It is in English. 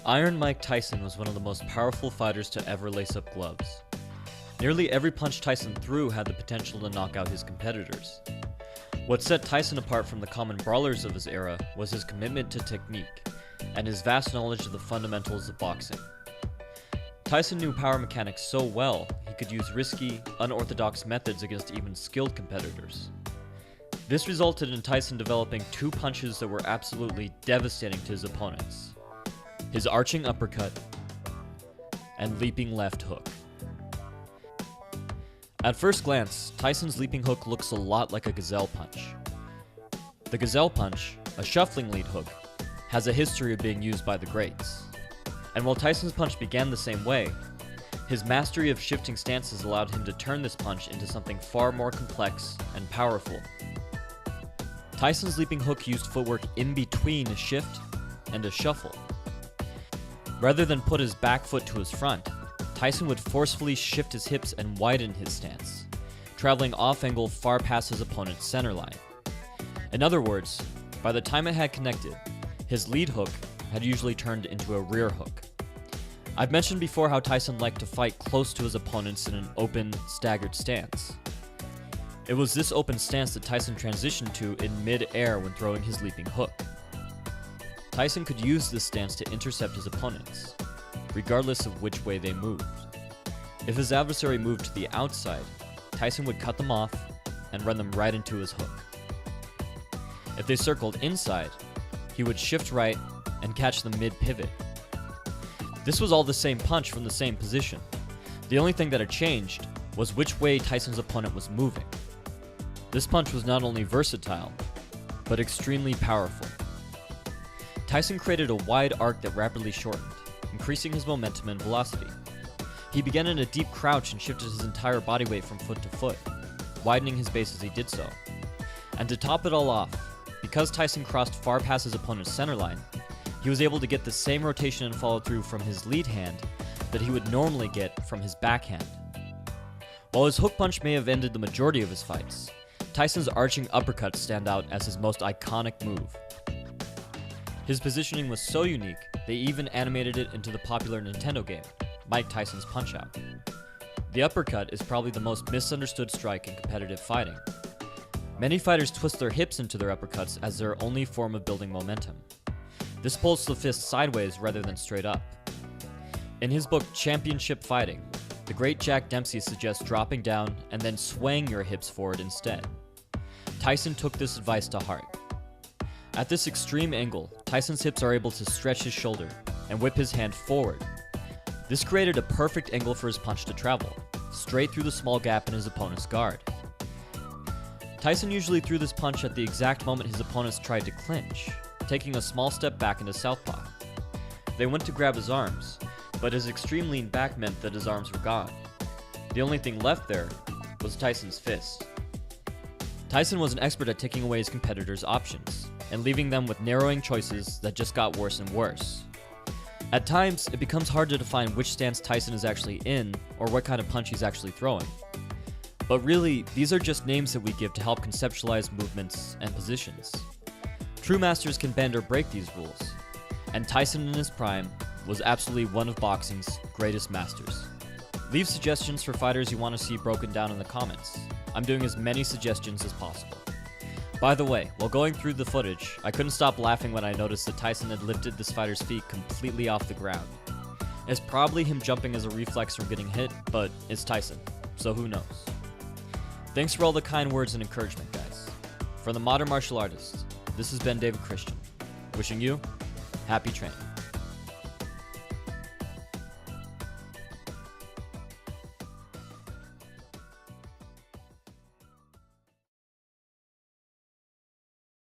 Iron Mike Tyson was one of the most powerful fighters to ever lace up gloves. Nearly every punch Tyson threw had the potential to knock out his competitors. What set Tyson apart from the common brawlers of his era was his commitment to technique, and his vast knowledge of the fundamentals of boxing. Tyson knew power mechanics so well, he could use risky, unorthodox methods against even skilled competitors. This resulted in Tyson developing two punches that were absolutely devastating to his opponents: his arching uppercut and leaping left hook. At first glance, Tyson's leaping hook looks a lot like a gazelle punch. The gazelle punch, a shuffling lead hook, has a history of being used by the greats. And while Tyson's punch began the same way, his mastery of shifting stances allowed him to turn this punch into something far more complex and powerful. Tyson's leaping hook used footwork in between a shift and a shuffle. Rather than put his back foot to his front, Tyson would forcefully shift his hips and widen his stance, traveling off-angle far past his opponent's center line. In other words, by the time it had connected, his lead hook had usually turned into a rear hook. I've mentioned before how Tyson liked to fight close to his opponents in an open, staggered stance. It was this open stance that Tyson transitioned to in mid-air when throwing his leaping hook. Tyson could use this stance to intercept his opponents, regardless of which way they moved. If his adversary moved to the outside, Tyson would cut them off and run them right into his hook. If they circled inside, he would shift right and catch them mid-pivot. This was all the same punch from the same position. The only thing that had changed was which way Tyson's opponent was moving. This punch was not only versatile, but extremely powerful. Tyson created a wide arc that rapidly shortened, increasing his momentum and velocity. He began in a deep crouch and shifted his entire body weight from foot to foot, widening his base as he did so. And to top it all off, because Tyson crossed far past his opponent's center line, he was able to get the same rotation and follow through from his lead hand that he would normally get from his backhand. While his hook punch may have ended the majority of his fights, Tyson's arching uppercuts stand out as his most iconic move. His positioning was so unique, they even animated it into the popular Nintendo game, Mike Tyson's Punch-Out! The uppercut is probably the most misunderstood strike in competitive fighting. Many fighters twist their hips into their uppercuts as their only form of building momentum. This pulls the fist sideways rather than straight up. In his book Championship Fighting, the great Jack Dempsey suggests dropping down and then swaying your hips forward instead. Tyson took this advice to heart. At this extreme angle, Tyson's hips are able to stretch his shoulder and whip his hand forward. This created a perfect angle for his punch to travel, straight through the small gap in his opponent's guard. Tyson usually threw this punch at the exact moment his opponents tried to clinch, taking a small step back into southpaw. They went to grab his arms, but his extreme lean back meant that his arms were gone. The only thing left there was Tyson's fist. Tyson was an expert at taking away his competitors' options, and leaving them with narrowing choices that just got worse and worse. At times, it becomes hard to define which stance Tyson is actually in, or what kind of punch he's actually throwing. But really, these are just names that we give to help conceptualize movements and positions. True masters can bend or break these rules, and Tyson in his prime was absolutely one of boxing's greatest masters. Leave suggestions for fighters you want to see broken down in the comments. I'm doing as many suggestions as possible. By the way, while going through the footage, I couldn't stop laughing when I noticed that Tyson had lifted this fighter's feet completely off the ground. It's probably him jumping as a reflex from getting hit, but it's Tyson, so who knows. Thanks for all the kind words and encouragement, guys. For the modern martial artist, this has been David Christian, wishing you happy training.